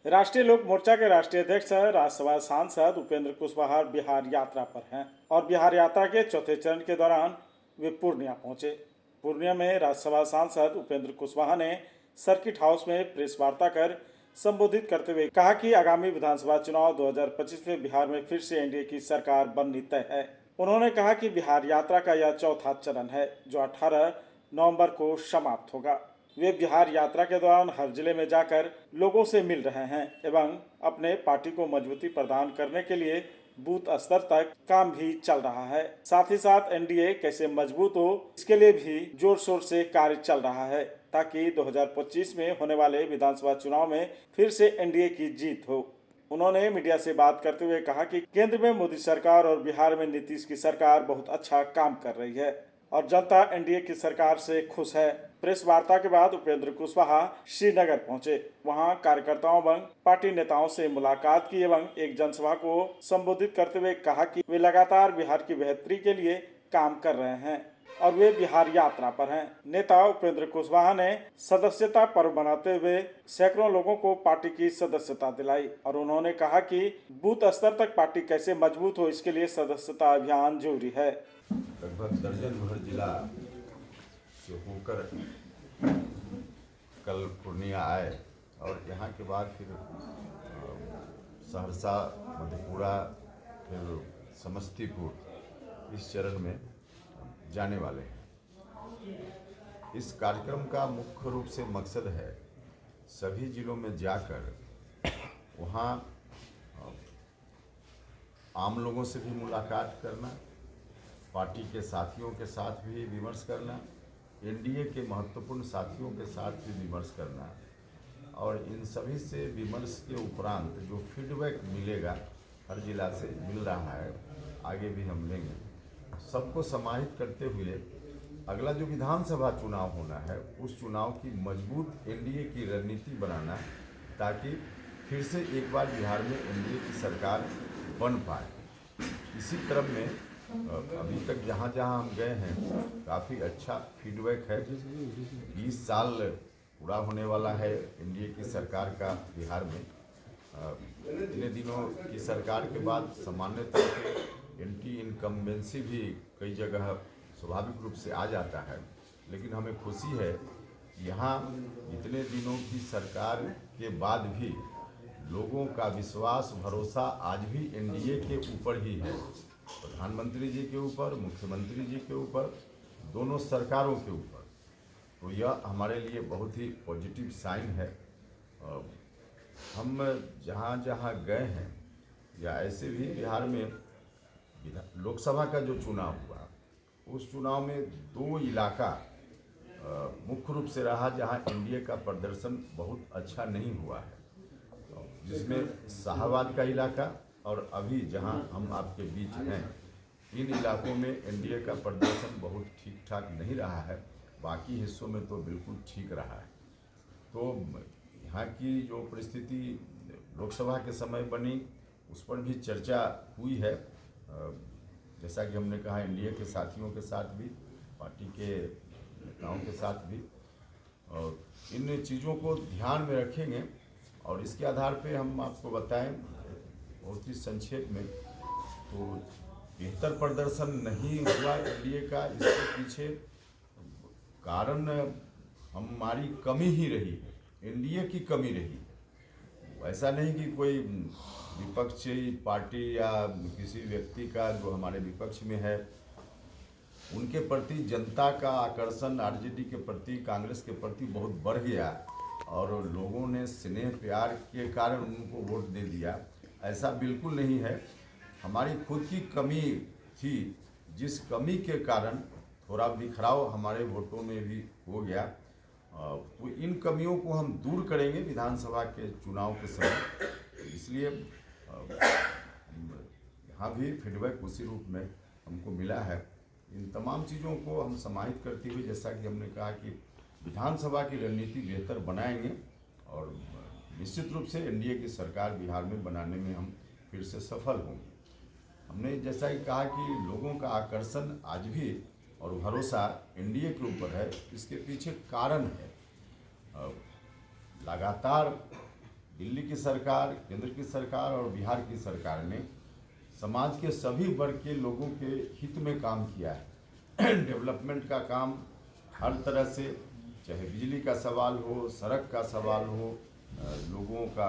राष्ट्रीय लोक मोर्चा के राष्ट्रीय अध्यक्ष राज्यसभा सांसद उपेंद्र कुशवाहा बिहार यात्रा पर हैं और बिहार यात्रा के चौथे चरण के दौरान वे पूर्णिया पहुंचे। पूर्णिया में राज्यसभा सांसद उपेंद्र कुशवाहा ने सर्किट हाउस में प्रेस वार्ता कर संबोधित करते हुए कहा कि आगामी विधानसभा चुनाव 2025 में बिहार में फिर से एनडीए की सरकार बननी तय है। उन्होंने कहा कि बिहार यात्रा का यह चौथा चरण है जो 18 नवंबर को समाप्त होगा। वे बिहार यात्रा के दौरान हर जिले में जाकर लोगों से मिल रहे हैं एवं अपने पार्टी को मजबूती प्रदान करने के लिए बूथ स्तर तक काम भी चल रहा है। साथ ही साथ एनडीए कैसे मजबूत हो इसके लिए भी जोर शोर से कार्य चल रहा है ताकि 2025 में होने वाले विधानसभा चुनाव में फिर से एनडीए की जीत हो। उन्होंने मीडिया से बात करते हुए कहा कि केंद्र में मोदी सरकार और बिहार में नीतीश की सरकार बहुत अच्छा काम कर रही है और जनता एनडीए की सरकार से खुश है। प्रेस वार्ता के बाद उपेंद्र कुशवाहा श्रीनगर पहुंचे। वहां कार्यकर्ताओं एवं पार्टी नेताओं से मुलाकात की एवं एक जनसभा को संबोधित करते हुए कहा कि वे लगातार बिहार की बेहतरी के लिए काम कर रहे हैं और वे बिहार यात्रा पर हैं। नेता उपेंद्र कुशवाहा ने सदस्यता पर्व मनाते हुए सैकड़ों लोगों को पार्टी की सदस्यता दिलाई और उन्होंने कहा कि बूथ स्तर तक पार्टी कैसे मजबूत हो इसके लिए सदस्यता अभियान जरूरी है। लगभग दर्जन भर जिला से होकर कल पूर्णिया आए और यहाँ के बाद फिर सहरसा, मधेपुरा, फिर समस्तीपुर इस चरण में जाने वाले हैं। इस कार्यक्रम का मुख्य रूप से मकसद है सभी जिलों में जाकर वहाँ आम लोगों से भी मुलाकात करना, पार्टी के साथियों के साथ भी विमर्श करना, एनडीए के महत्वपूर्ण साथियों के साथ भी विमर्श करना और इन सभी से विमर्श के उपरांत जो फीडबैक मिलेगा हर जिला से मिल रहा है, आगे भी हम लेंगे। सबको समाहित करते हुए अगला जो विधानसभा चुनाव होना है उस चुनाव की मजबूत एनडीए की रणनीति बनाना ताकि फिर से एक बार बिहार में एनडीए की सरकार बन पाए। इसी क्रम में अभी तक जहाँ जहाँ हम गए हैं काफ़ी अच्छा फीडबैक है। 20 साल पूरा होने वाला है एनडीए की सरकार का बिहार में। इतने दिनों की सरकार के बाद सामान्य तौर पे एंटी इनकम्बेंसी भी कई जगह स्वाभाविक रूप से आ जाता है, लेकिन हमें खुशी है यहाँ इतने दिनों की सरकार के बाद भी लोगों का विश्वास भरोसा आज भी एनडीए के ऊपर ही है, प्रधानमंत्री जी के ऊपर, मुख्यमंत्री जी के ऊपर, दोनों सरकारों के ऊपर। तो यह हमारे लिए बहुत ही पॉजिटिव साइन है। हम जहाँ जहाँ गए हैं या ऐसे भी बिहार में लोकसभा का जो चुनाव हुआ उस चुनाव में 2 इलाका मुख्य रूप से रहा जहाँ एनडीए का प्रदर्शन बहुत अच्छा नहीं हुआ है, जिसमें शाहबाद का इलाका और अभी जहां हम आपके बीच हैं इन इलाकों में एनडीए का प्रदर्शन बहुत ठीक ठाक नहीं रहा है। बाकी हिस्सों में तो बिल्कुल ठीक रहा है। तो यहाँ की जो परिस्थिति लोकसभा के समय बनी उस पर भी चर्चा हुई है। जैसा कि हमने कहा एनडीए के साथियों के साथ भी, पार्टी के नेताओं के साथ भी, और इन चीज़ों को ध्यान में रखेंगे और इसके आधार पे हम आपको बताएं बहुत ही संक्षेप में। तो बेहतर प्रदर्शन नहीं हुआ एनडीए का, इसके पीछे कारण हमारी कमी ही रही है, एनडीए की कमी रही है। ऐसा नहीं कि कोई विपक्षी पार्टी या किसी व्यक्ति का जो हमारे विपक्ष में है उनके प्रति जनता का आकर्षण आरजेडी के प्रति, कांग्रेस के प्रति बहुत बढ़ गया और लोगों ने स्नेह प्यार के कारण उनको वोट दे दिया, ऐसा बिल्कुल नहीं है। हमारी खुद की कमी थी, जिस कमी के कारण थोड़ा बिखराव हमारे वोटों में भी हो गया। तो इन कमियों को हम दूर करेंगे विधानसभा के चुनाव के समय। इसलिए यहाँ भी फीडबैक उसी रूप में हमको मिला है। इन तमाम चीज़ों को हम समाहित करते हुए जैसा कि हमने कहा कि विधानसभा की रणनीति बेहतर बनाएंगे और निश्चित रूप से एनडीए की सरकार बिहार में बनाने में हम फिर से सफल होंगे। हमने जैसा कि कहा कि लोगों का आकर्षण आज भी और भरोसा एनडीए के ऊपर है, इसके पीछे कारण है लगातार दिल्ली की सरकार, केंद्र की सरकार और बिहार की सरकार ने समाज के सभी वर्ग के लोगों के हित में काम किया है। डेवलपमेंट का काम हर तरह से, चाहे बिजली का सवाल हो, सड़क का सवाल हो, लोगों का,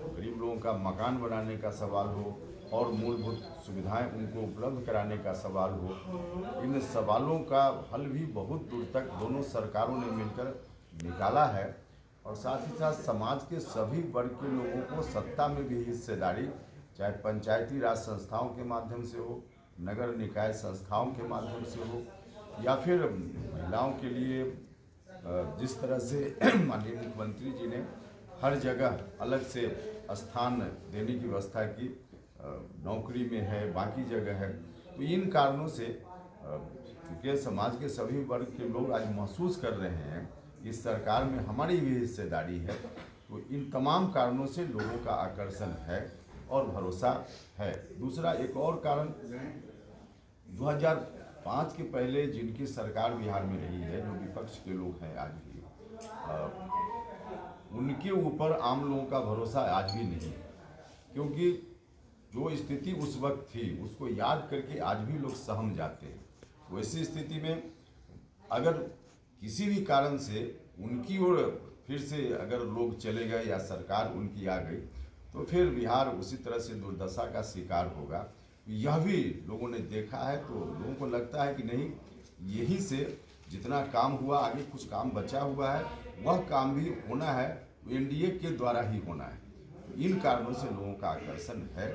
गरीब लोगों का मकान बनाने का सवाल हो और मूलभूत सुविधाएं उनको उपलब्ध कराने का सवाल हो, इन सवालों का हल भी बहुत दूर तक दोनों सरकारों ने मिलकर निकाला है। और साथ ही साथ समाज के सभी वर्ग के लोगों को सत्ता में भी हिस्सेदारी, चाहे पंचायती राज संस्थाओं के माध्यम से हो, नगर निकाय संस्थाओं के माध्यम से हो, या फिर महिलाओं के लिए जिस तरह से माननीय मुख्यमंत्री जी ने हर जगह अलग से स्थान देने की व्यवस्था की, नौकरी में है, बाकी जगह है। तो इन कारणों से क्योंकि समाज के सभी वर्ग के लोग आज महसूस कर रहे हैं कि इस सरकार में हमारी भी हिस्सेदारी है, तो इन तमाम कारणों से लोगों का आकर्षण है और भरोसा है। दूसरा एक और कारण, 2005 के पहले जिनकी सरकार बिहार में रही है, जो विपक्ष के लोग हैं आज भी, उनके ऊपर आम लोगों का भरोसा आज भी नहीं है, क्योंकि जो स्थिति उस वक्त थी उसको याद करके आज भी लोग सहम जाते हैं। वैसी स्थिति में अगर किसी भी कारण से उनकी ओर फिर से अगर लोग चले गए या सरकार उनकी आ गई, तो फिर बिहार उसी तरह से दुर्दशा का शिकार होगा। यह भी लोगों ने देखा है, तो लोगों को लगता है कि नहीं, यही से जितना काम हुआ, आगे कुछ काम बचा हुआ है, वह काम भी होना है, एनडीए के द्वारा ही होना है। इन कारणों से लोगों का आकर्षण है